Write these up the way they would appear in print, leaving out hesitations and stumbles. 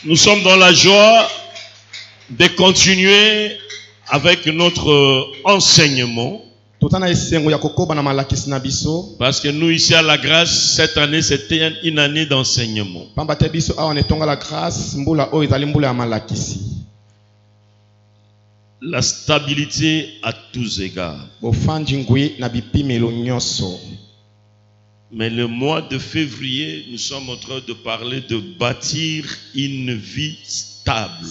Nous sommes dans la joie de continuer avec notre enseignement. Parce que nous ici à la grâce, cette année c'était une année d'enseignement. La stabilité à tous égards. Mais le mois de février, nous sommes en train de parler de bâtir une vie stable.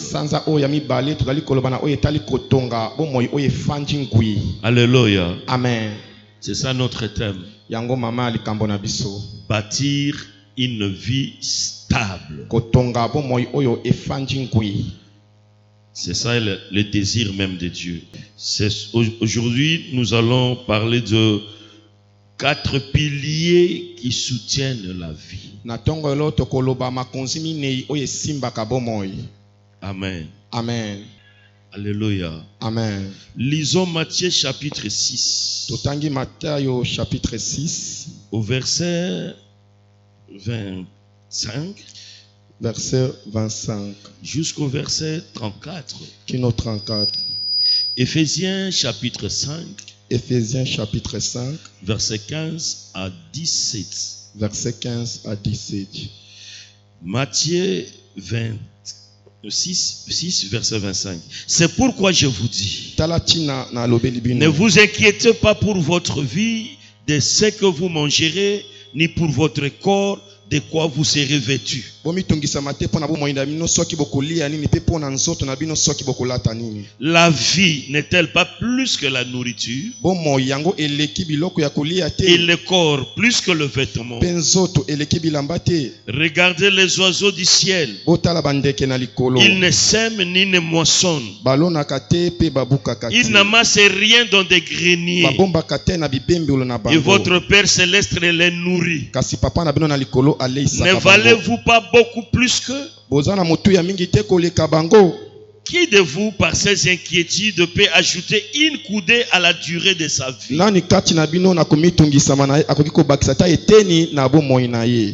Alléluia. Amen. C'est ça notre thème. Bâtir une vie stable. C'est ça le désir même de Dieu. Aujourd'hui, nous allons parler de 4 piliers qui soutiennent la vie. Amen. Amen. Alléluia. Amen. Lisons Matthieu chapitre 6. Matthieu chapitre 6. Au verset 25. Verset 25. Jusqu'au verset 34. Kino 34. Éphésiens chapitre 5. Éphésiens chapitre 5. Verset 15 à 17. Verset 15 à 17. Matthieu 6, verset 25. C'est pourquoi je vous dis, ne vous inquiétez pas pour votre vie, de ce que vous mangerez, ni pour votre corps, de quoi vous serez vêtus. La vie n'est-elle pas plus que la nourriture, et le corps plus que le vêtement? Regardez les oiseaux du ciel. Ils ne sèment ni ne moissonnent. Ils n'amassent rien dans des greniers. Et votre Père céleste les nourrit. Ne valez-vous pas beaucoup plus qu'eux? Qui de vous, par ces inquiétudes, peut ajouter une coudée à la durée de sa vie?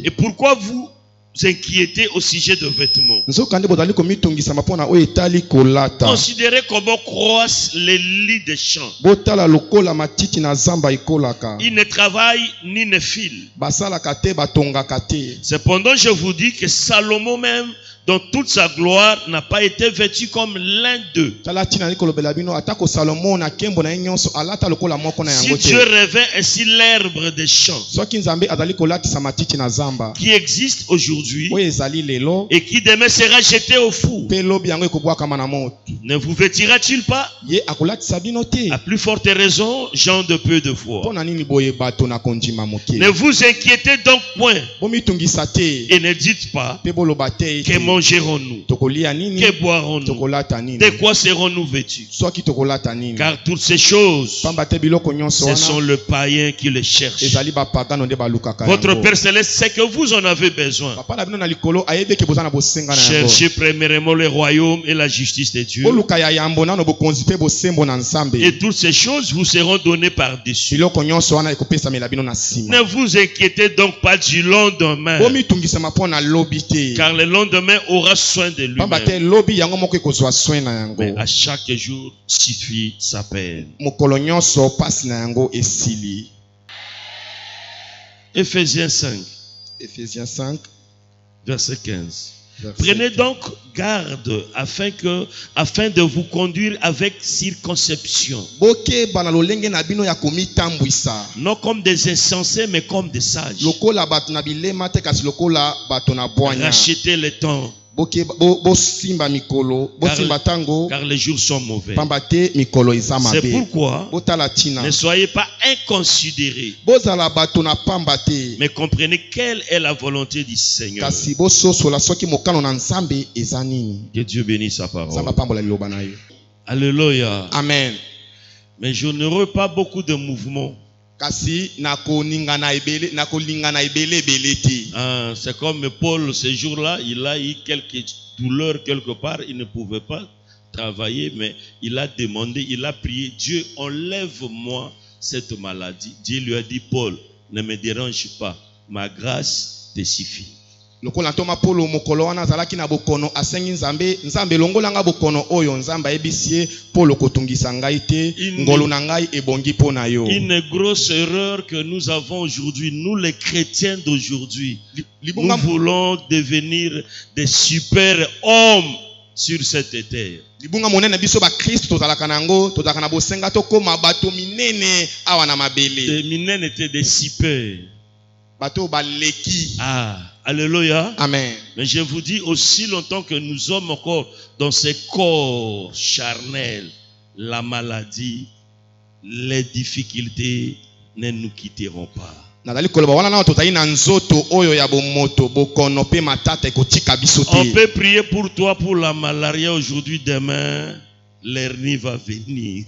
Et pourquoi vous inquiétez au sujet de vêtements? Considérez comment croissent les lits des champs. Ils ne travaillent ni ne filent. Cependant, je vous dis que Salomon même, dans toute sa gloire, n'a pas été vêtu comme l'un d'eux. Si Dieu revêt ainsi l'herbe des champs, qui existe aujourd'hui et qui demain sera jeté au four, ne vous vêtira-t-il pas? À plus forte raison, gens de peu de foi. Ne vous inquiétez donc point et ne dites pas que mangerons-nous, que boirons-nous, de quoi serons-nous vêtus? Car toutes ces choses, ce sont les païens qui les cherchent. Votre Père Céleste sait que vous en avez besoin. Cherchez premièrement le royaume et la justice de Dieu, et toutes ces choses vous seront données par-dessus. Ne vous inquiétez donc pas du lendemain, car le lendemain aura soin de lui-même. Mais à chaque jour suffit sa peine. Éphésiens 5. Éphésiens 5. Verset 15. Prenez donc garde afin de vous conduire avec circonspection, non comme des insensés mais comme des sages. Rachetez le temps, car les jours sont mauvais. C'est pourquoi ne soyez pas inconsidérés, mais comprenez quelle est la volonté du Seigneur. Que Dieu bénisse sa parole. Alléluia. Amen. Mais je n'aurai pas beaucoup de mouvements. C'est comme Paul, ce jour-là, il a eu quelques douleurs quelque part, il ne pouvait pas travailler, mais il a demandé, il a prié, Dieu, enlève-moi cette maladie. Dieu lui a dit, Paul, ne me dérange pas, ma grâce te suffit. lokola ntoma polo mokolo wana azalaki na bokono asengi nzambe longolanga bokono oyo nzambe ayebisie polo kotungisa ngai te ngolu na ngai ebongi po na yo. Une grosse erreur que nous avons aujourd'hui, nous les chrétiens d'aujourd'hui, nous voulons devenir des super hommes sur cette terre. Libunga monene biso ba Christ tozalaka nango tozalaka na bosenga tokoma bato minene awa na mabele. Des minene étaient des super. Bato baleki. Ah, alléluia. Amen. Mais je vous dis, aussi longtemps que nous sommes encore dans ces corps charnels, la maladie, les difficultés ne nous quitteront pas. On peut prier pour toi pour la malaria aujourd'hui, demain. L'hernie va venir.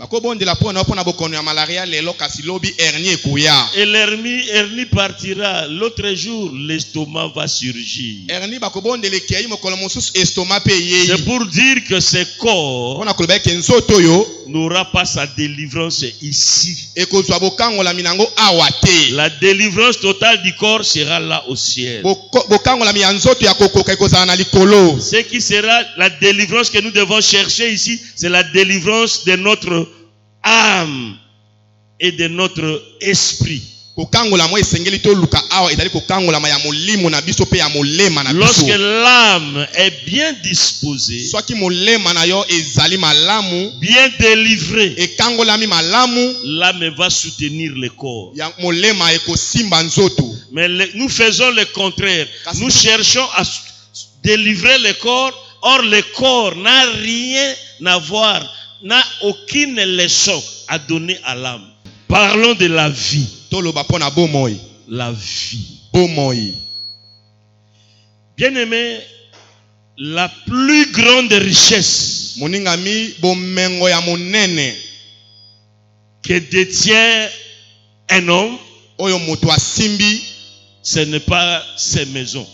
Et l'hernie partira. L'autre jour, l'estomac va surgir. C'est pour dire que ce corps n'aura pas sa délivrance ici. La délivrance totale du corps sera là au ciel. Ce qui sera la délivrance que nous devons chercher ici, c'est la délivrance de notre âme et de notre esprit. Lorsque l'âme est bien disposée, bien délivrée, l'âme va soutenir le corps. Mais nous faisons le contraire. Nous cherchons à délivrer le corps. Or, le corps n'a rien à voir, n'a aucune leçon à donner à l'âme. Parlons de la vie. La vie. Bien-aimé, la plus grande richesse que détient un homme, ce n'est pas ses maisons.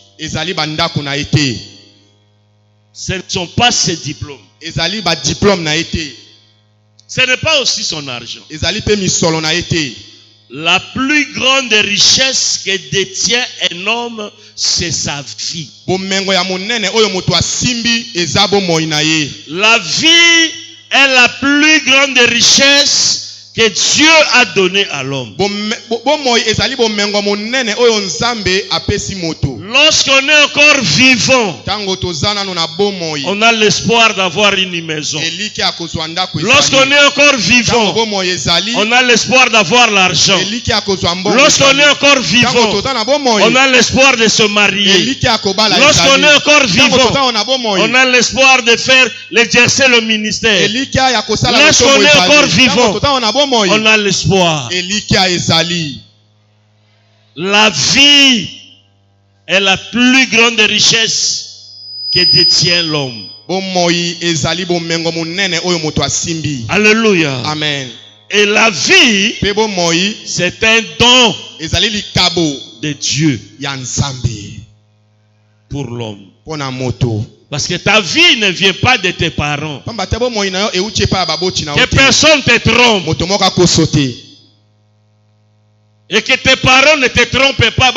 Ce ne sont pas ses diplômes. Ce n'est pas aussi son argent. La plus grande richesse que détient un homme, c'est sa vie. La vie est la plus grande richesse que Dieu a donné à l'homme. Lorsqu'on est encore vivant, on a l'espoir d'avoir une maison. Lorsqu'on est encore vivant, on a l'espoir d'avoir l'argent. Lorsqu'on est encore vivant, on a l'espoir de se marier. Lorsqu'on est encore vivant, on a l'espoir de faire l'exercer le ministère. Lorsqu'on est encore vivant, on a l'espoir. La vie est la plus grande richesse que détient l'homme. Alléluia. Amen. Et la vie, c'est un don de Dieu pour l'homme. Parce que ta vie ne vient pas de tes parents. Que personne te trompe. Et que tes parents ne te trompent pas.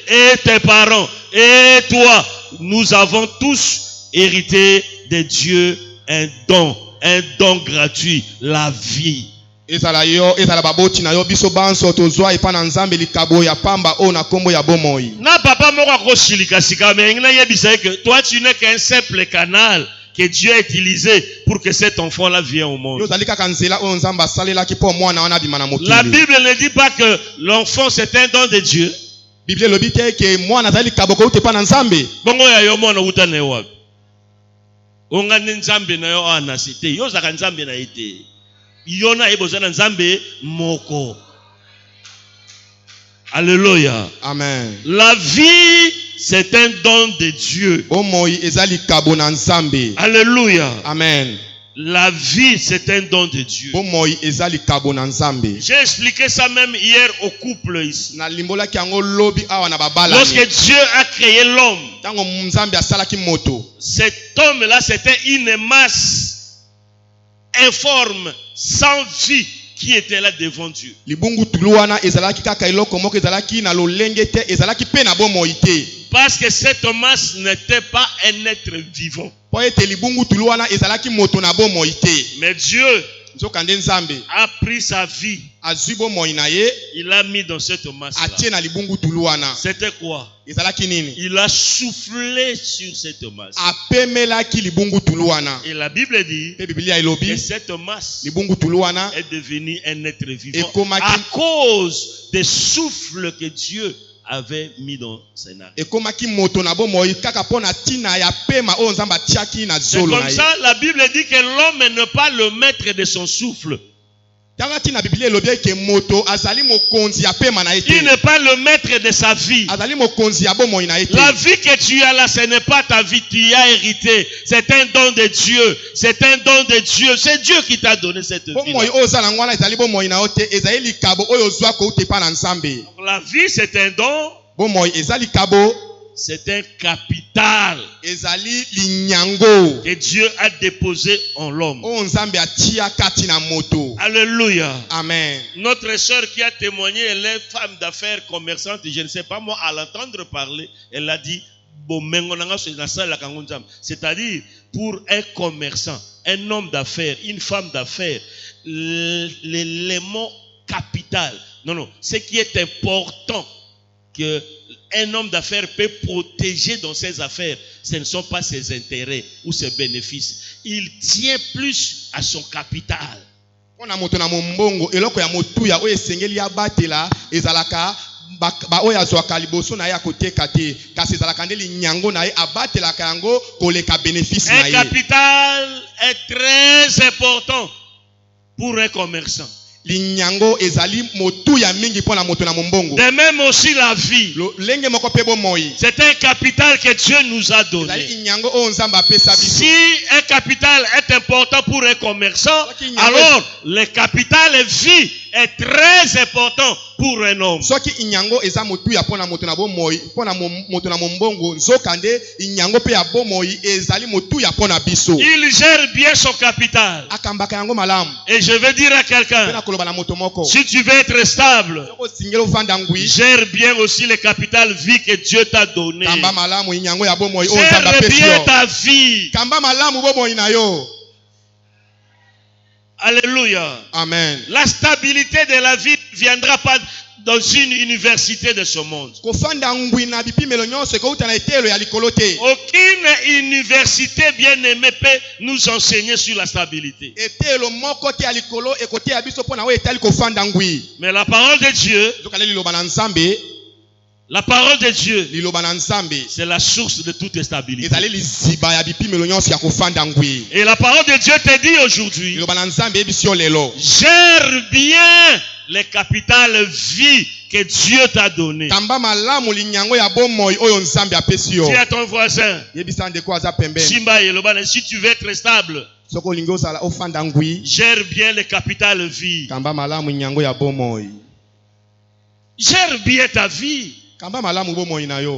Et tes parents, et toi, nous avons tous hérité de Dieu un don gratuit, la vie. Na papa moko kosilika sika mais que toi tu n'es qu'un simple canal que Dieu a utilisé pour que cet enfant-là vienne au monde. La Bible ne dit pas que l'enfant c'est un don de Dieu. Bongo ya yo mwana utane wapi? Onga nzambe na yo anasite. Yo zaka nzambe na ite. Yona ebozana nzambe moko. Alléluia. Amen. La vie, c'est un don de Dieu. Alléluia. Amen. La vie, c'est un don de Dieu. J'ai expliqué ça même hier au couple ici. Lorsque Dieu a créé l'homme, cet homme-là, c'était une masse informe, sans vie, qui était là devant Dieu. Parce que cet Thomas n'était pas un être vivant. Mais Dieu a pris sa vie. Il l'a mis dans cet Thomas-là. C'était quoi? Il a soufflé sur cet Thomas. Et la Bible dit que cet Thomas est devenu un être vivant à cause des souffles que Dieu avait mis dans ses narines. C'est comme ça, la Bible dit que l'homme n'est pas le maître de son souffle. Il n'est pas le maître de sa vie. La vie que tu as là, ce n'est pas ta vie, tu as hérité. C'est un don de Dieu. C'est un don de Dieu. C'est Dieu qui t'a donné cette vie. La vie, c'est un don. C'est un capital que Dieu a déposé en l'homme. Alléluia. Amen. Notre sœur qui a témoigné, elle est femme d'affaires commerçante. Je ne sais pas, moi, à l'entendre parler, elle a dit, c'est-à-dire, pour un commerçant, un homme d'affaires, une femme d'affaires, l'élément capital, ce qui est important que un homme d'affaires peut protéger dans ses affaires, ce ne sont pas ses intérêts ou ses bénéfices. Il tient plus à son capital. Un capital est très important pour un commerçant. De même aussi la vie. C'est un capital que Dieu nous a donné. Si un capital est important pour un commerçant, alors le capital vie est très important pour un homme. Il gère bien son capital. Et je vais dire à quelqu'un, si tu veux être stable, gère bien aussi le capital vie que Dieu t'a donné. Gère bien ta vie. Alléluia. Amen. La stabilité de la vie ne viendra pas dans une université de ce monde. Aucune université bien-aimée peut nous enseigner sur la stabilité. Mais la parole de Dieu, c'est la source de toute stabilité. Et la parole de Dieu te dit aujourd'hui, gère bien le capital vie que Dieu t'a donné. Dis à ton voisin, si tu veux être stable, gère bien le capital vie. Gère bien ta vie.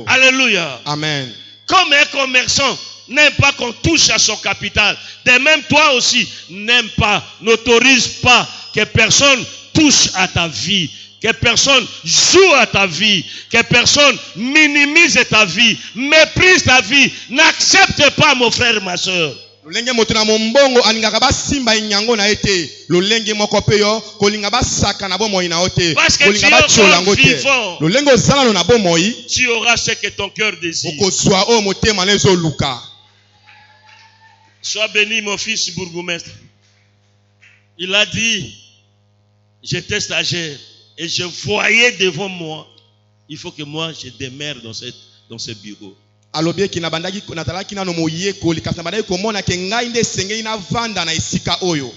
Alléluia. Amen. Comme un commerçant n'aime pas qu'on touche à son capital, de même toi aussi n'autorise pas que personne touche à ta vie, que personne joue à ta vie, que personne minimise ta vie, méprise ta vie. N'accepte pas, mon frère, ma soeur. Parce que tu es vivant. Tu auras ce que ton cœur désire. Sois béni, mon fils bourgmestre. Il a dit, j'étais stagiaire et je voyais devant moi, il faut que moi je demeure dans ce bureau.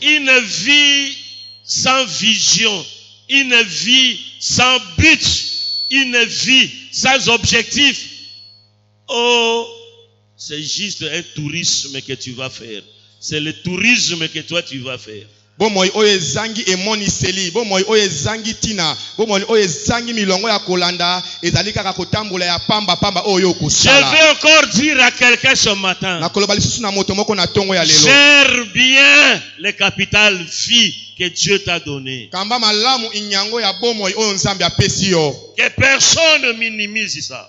Une vie sans vision, une vie sans but, une vie sans objectif. Oh, c'est juste un tourisme que tu vas faire. C'est le tourisme que toi tu vas faire. Je vais encore dire à quelqu'un ce matin, gère bien le capital vie que Dieu t'a donné. Que personne ne minimise ça.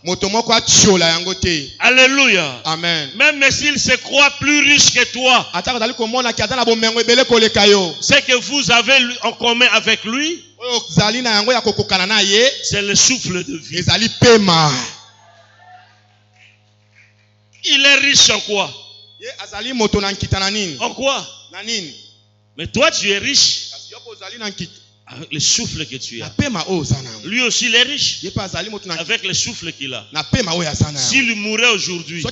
Alléluia. Amen. Même s'il se croit plus riche que toi, ce que vous avez en commun avec lui, c'est le souffle de vie. Il est riche en quoi? En quoi? Mais toi tu es riche avec le souffle que tu as. Lui aussi il est riche avec le souffle qu'il a. S'il mourait aujourd'hui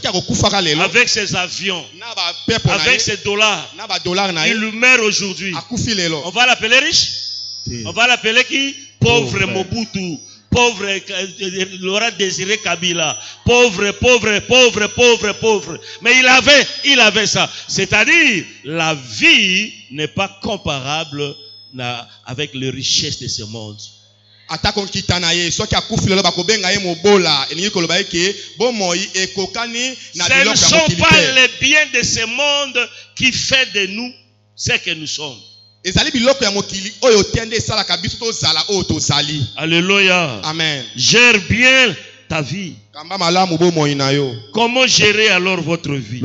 avec ses avions, avec ses dollars, il meurt aujourd'hui, on va l'appeler riche? On va l'appeler qui? Pauvre Mobutu. Pauvre Laurent Désiré Kabila, pauvre. Mais il avait ça. C'est-à-dire, la vie n'est pas comparable avec les richesses de ce monde. Ce ne sont pas les biens de ce monde qui fait de nous ce que nous sommes. Alléluia. Amen. Gère bien ta vie. Comment gérer alors votre vie?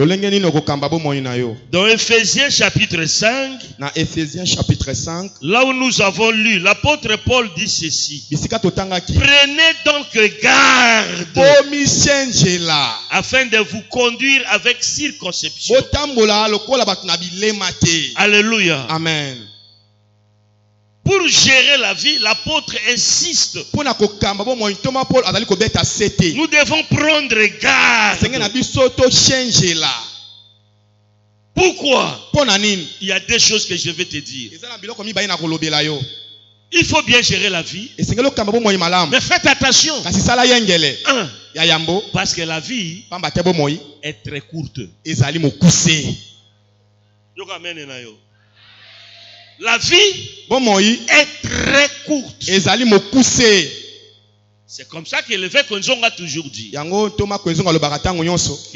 Dans Ephésiens chapitre 5, là où nous avons lu, l'apôtre Paul dit ceci: prenez donc garde afin de vous conduire avec circonspection. Alléluia. Amen. Pour gérer la vie, l'apôtre insiste. Nous devons prendre garde. Pourquoi? Il y a des choses que je vais te dire. Il faut bien gérer la vie. Mais faites attention. Parce que la vie est très courte. La vie est très courte. C'est comme ça que l'évêque Nzongo a toujours dit que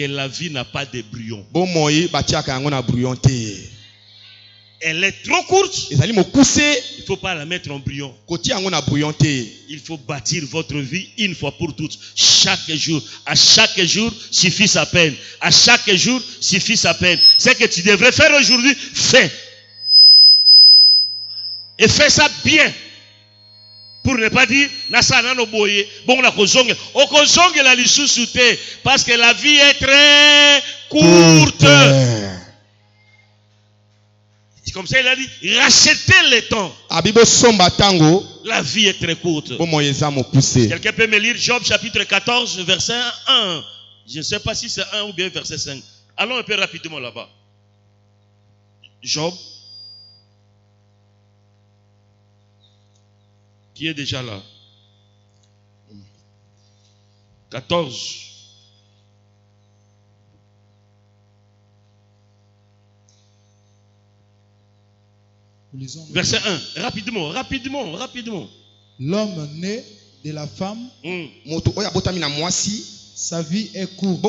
la vie n'a pas de brouillon. Elle est trop courte. Il ne faut pas la mettre en brouillon. Il faut bâtir votre vie une fois pour toutes. Chaque jour. À chaque jour suffit sa peine. À chaque jour suffit sa peine. Ce que tu devrais faire aujourd'hui, fais. Et fais ça bien. Pour ne pas dire, parce que la vie est très courte. C'est comme ça il a dit, rachetez le temps. La vie est très courte. Quelqu'un peut me lire Job chapitre 14, verset 1. Je ne sais pas si c'est 1 ou bien verset 5. Allons un peu rapidement là-bas. Job. Qui est déjà là? 14. Verset 1. Rapidement. L'homme né de la femme, sa vie est courte,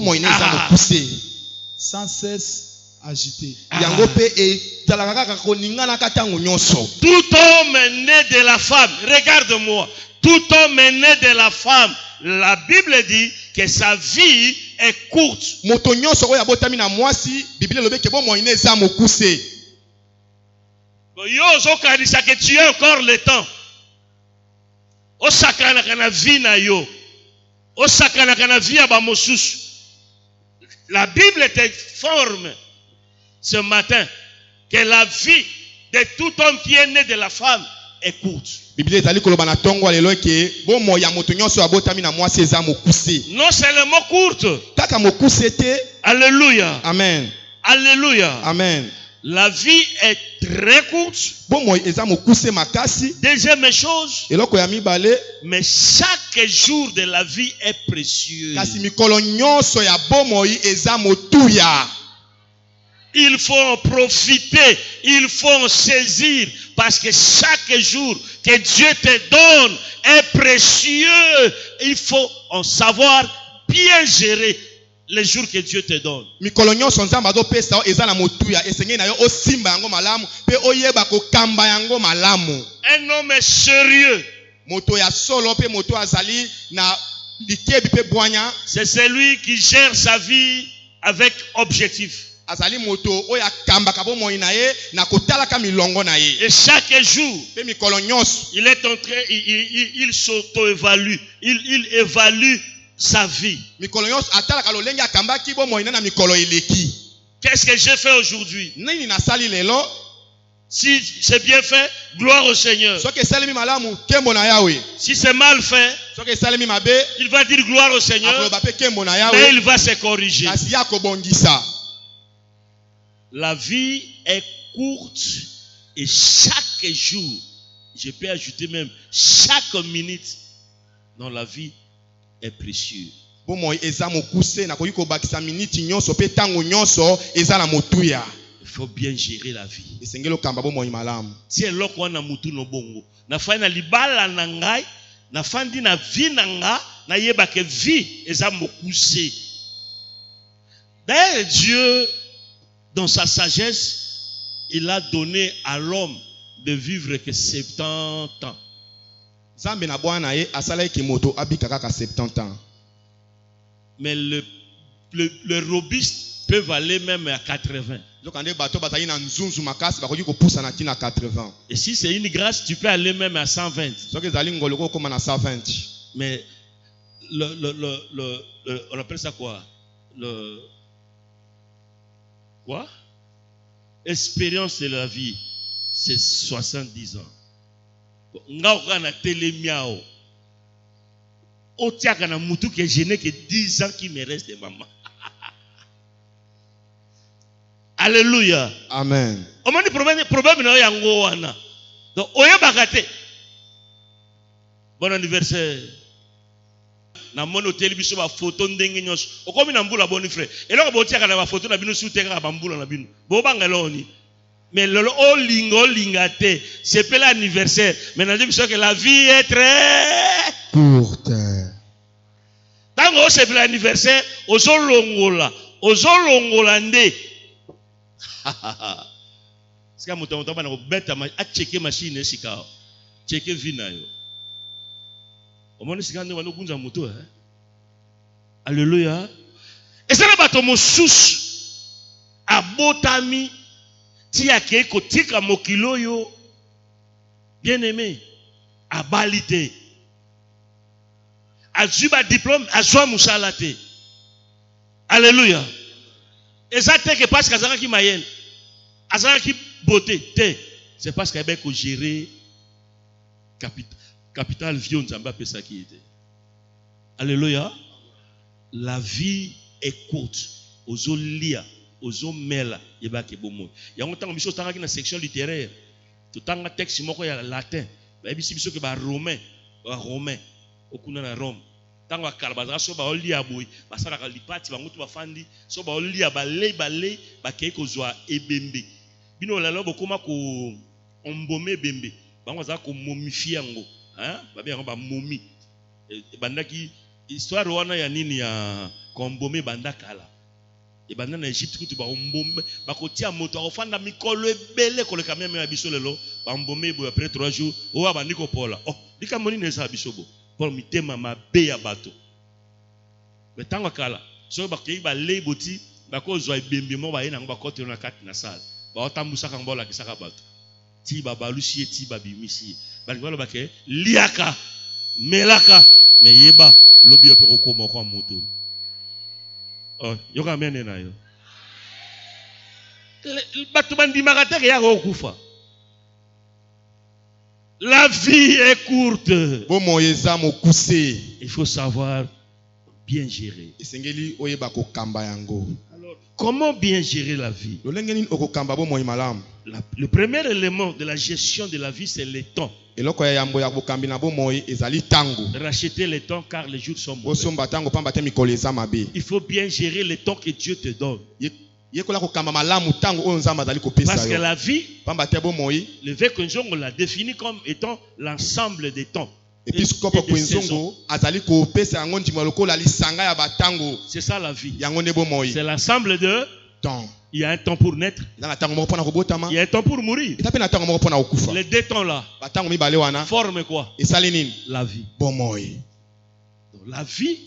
sans cesse agité. Tout homme né de la femme, regarde-moi, tout homme né de la femme, la Bible dit que sa vie est courte. Que tu as encore le temps. La Bible te forme ce matin que la vie de tout homme qui est né de la femme est courte. Non seulement courte. Alléluia. Amen. Alléluia. Amen. La vie est très courte. Deuxième chose, mais chaque jour de la vie est précieux. Il faut en profiter, il faut en saisir, parce que chaque jour que Dieu te donne est précieux. Il faut en savoir bien gérer les jours que Dieu te donne. Un homme est sérieux. C'est celui qui gère sa vie avec objectif. Et chaque jour, il est en train, il s'auto-évalue. Il évalue sa vie. Qu'est-ce que j'ai fait aujourd'hui? Si c'est bien fait, gloire au Seigneur. Si c'est mal fait, il va dire gloire au Seigneur, mais il va se corriger. La vie est courte et chaque jour, je peux ajouter même chaque minute dans la vie est précieux. Il faut bien gérer la vie. Si eloko wana mutu no bongo, na fana libala na ngai, na fandi na vie na nga, na yeba ke vie eza mokuse. D'ailleurs Dieu, dans sa sagesse, il a donné à l'homme de vivre que 70 ans. Mais le robuste peuvent aller même à 80. Et si c'est une grâce, tu peux aller même à 120. Mais on appelle ça quoi? Quoi? Expérience de la vie, c'est 70 ans. Nga na telemiao. Otiaka na mutu que je n'ai que 10 ans qui me reste, maman. Alléluia. Amen. On m'a dit problème na yango wana. Donc oya bakate. Bon anniversaire. Na mono télévision ba photo ndenge nyos. Okomi na mbula boni frère. Et là botiaka na ba photo na bino suteka ba mbula na bino. Bo bangaloni. Mais le lingate, c'est pas l'anniversaire. Mais on dit que la vie est très courte. Tant que c'est l'anniversaire, ozolongola nde. C'est comme on t'a dit bête à checker machine et sika, checker vina yo. Au moins c'est quand on va kunza moto hein. Alléluia. Et ça va bato mosusu abotami tia ke kotika mokilo yo bien aimé abalite azuba diplôme azwa musala te. Alléluia. Et ça te que parce qu'azara ki mayel azara ki beauté te, c'est parce qu'il y a ko gérer capital vion nzamba pesa ki était. Alléluia. La vie est courte. Ozolia ozo mela yebake bomo. Yango tango biso tanga ki na section littéraire. To tanga texte moko ya latin. Ba biso biso ke ba romain okuna na Rome. Tango akalabaza so ba olia boy, basala ka lipati bango to bafandi, so ba olia balei ba kei ko zwa ebembe. Bino lalo bokoma ko ombome bembe. Bango za ko momifier yango, hein? Ba bien ba momi. Bandaki histoire wana ya nini ya kombome bandakala. Et banda na Egypte kutu ba ombombe ba kotia moto akofanda mikolo ebele koleka meme ya biso lelo ba ombombe bo après 3 jours o ba ndiko pola oh dika moni neza biso bo pour mitema mabe ya bato mais tango kala so ba kei ba lei boti ba ko zwa ebembe mo ba yena ba kote na kati na sala ba otambusa ka mbola kisaka bato ti ba balusi ti ba bimisi ba ngolo ba ke liaka melaka me yeba lobi ope kokoma kwa moto. Oh, yoka mene na yo. La vie est courte. Il faut savoir bien gérer. Alors, comment bien gérer la vie? Le premier élément de la gestion de la vie, c'est le temps. Racheter le temps car les jours sont mauvais. Il faut bien gérer le temps que Dieu te donne. Parce que la vie, le Véconjong, on l'a défini comme étant l'ensemble des temps. Episcope Kwenzongo azali ko pesa yango ndima lokola lisanga ya batango. C'est ça la vie. Yango ne bomoi. C'est l'ensemble de temps. Il y a un temps pour naître. Il y a un temps pour mourir. Les deux temps là forment quoi? La vie. Donc, la vie,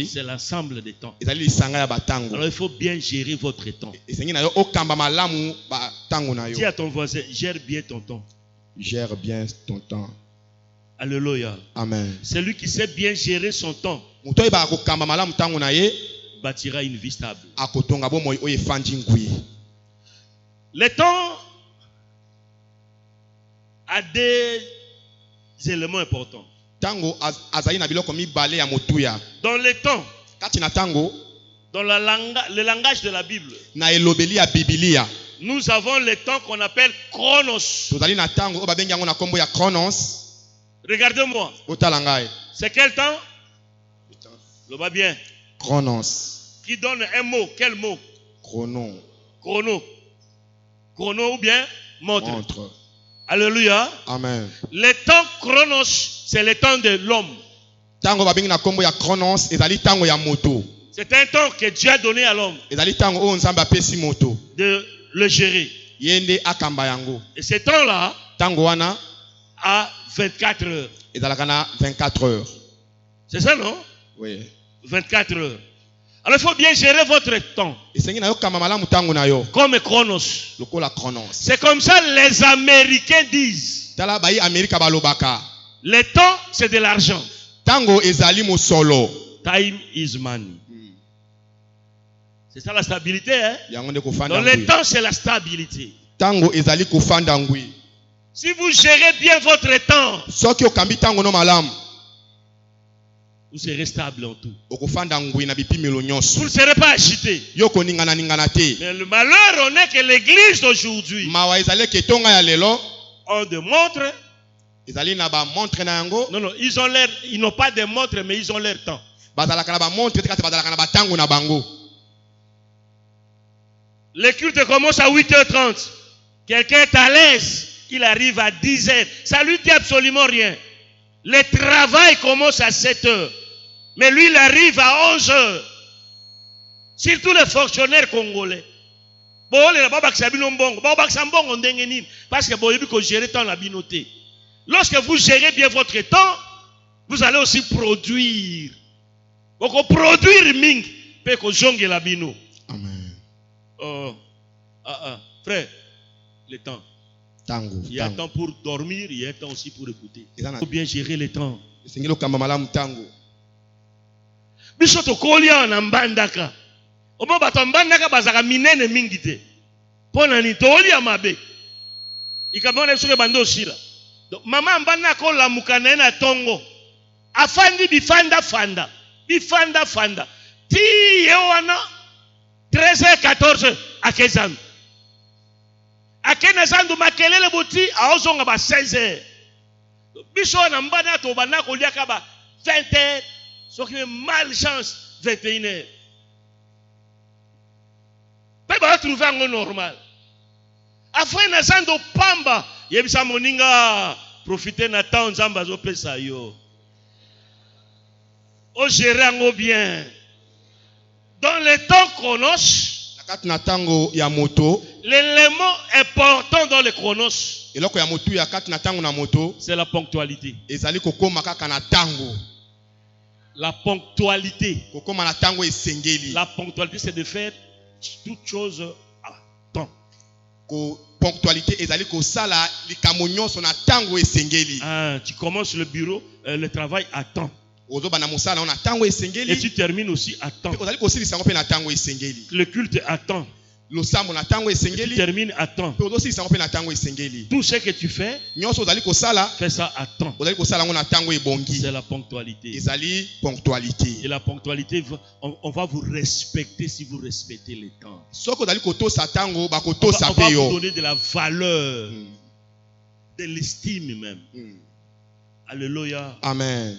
c'est l'ensemble des temps. Alors il faut bien gérer votre temps. Dis à ton voisin, gère bien ton temps. Gère bien ton temps. Alléluia. Amen. Celui qui sait bien gérer son temps bâtira une vie stable. Le temps a des éléments importants. Dans le temps, dans le langage de la Bible, nous avons le temps qu'on appelle chronos. Regardez-moi. C'est quel temps? Le va bien. Chronos. Qui donne un mot. Quel mot? Chrono. Chrono. Chrono ou bien montre. Montre. Alléluia. Amen. Le temps chronos, c'est le temps de l'homme. C'est un temps que Dieu a donné à l'homme de le gérer. Et ce temps-là a 24 heures. 24 heures. C'est ça, non? Oui. 24 heures. Alors il faut bien gérer votre temps. Comme chronos. C'est comme ça les Américains disent. Le temps, c'est de l'argent. Time is money. C'est ça la stabilité. Hein? Dans le temps, c'est la stabilité. Si vous gérez bien votre temps, vous serez stable en tout. Vous ne serez pas agité. Mais le malheur, on est que l'église d'aujourd'hui ont des montres. Non, ils n'ont pas de montres, mais ils ont leur temps. Le culte commence à 8h30. Quelqu'un est à l'aise, il arrive à 10h. Ça lui dit absolument rien. Le travail commence à 7h. Mais lui, il arrive à 11h. Surtout les fonctionnaires congolais. Parce que vous gérez temps la binoté. Lorsque vous gérez bien votre temps, vous allez aussi produire. Vous produire ming. Amen. Frère, le temps. Il y a un temps pour dormir, il y a un temps aussi pour écouter. Il faut bien gérer le temps. Biso to kolia na mbandaka. Omo bato mbandaka bazaka minene mingi te. Pona ni tolia mabe. Ikamona soke bando sila. Donc mama mbanda ko lamuka na tongo. Afandi bifanda fanda. Bifanda fanda. Ti yewana 13h 14h akezandu. Akena zandu makelele boti aozonga ba 16h. Biso na mbanda to banda ko liaka ba 20h. Ce qui est malchance, 21h. Peut pas trouver un normal. Après, nous sommes pamba. Yebisa moninga profiter na temps nzamba zo pesa yo. O gérer bien. Dans le temps chronos, l'élément important dans le chronos, c'est la ponctualité. La ponctualité. La ponctualité, c'est de faire toute chose à temps. Tu commences le bureau, le travail à temps. Et tu termines aussi à temps. Le culte à temps. Tu termines à temps. Tout ce que tu fais, fais ça à temps. C'est la ponctualité. Et la ponctualité, on va vous respecter si vous respectez le temps. On va vous donner de la valeur, de l'estime même. Alléluia. Amen.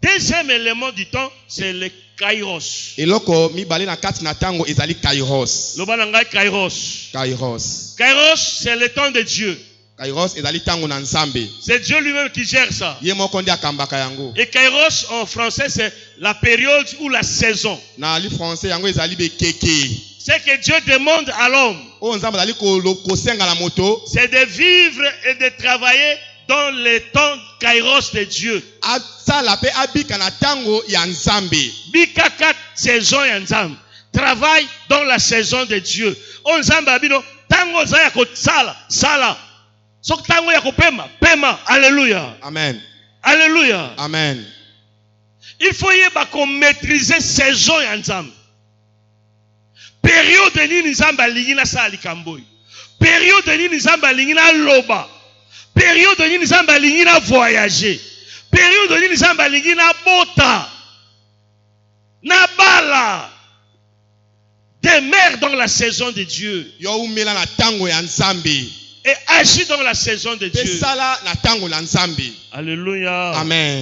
Deuxième élément du temps, c'est le kairos. Kairos, c'est le temps de Dieu. C'est Dieu lui-même qui gère ça. Et Kairos en français c'est la période ou la saison. Ce que Dieu demande à l'homme, c'est de vivre et de travailler dans le temps Kairos de Dieu. Bikaka saison yanzam. Travaille dans la saison de Dieu. On zamba bino tango zaya ko sala. Sok tango ya ko pema. Alléluia. Amen. Alléluia. Amen. Il faut yeba qu'on maîtriser saison yanzam. Période nini nzamba lingina sali kamboy. Période nini nzamba lingina loba. Période nini nzamba lingina voyager. Période nini nzamba lingina bota. Na bala. Demeure dans la saison de Dieu. Et agis dans la saison de Dieu. Alléluia. Amen.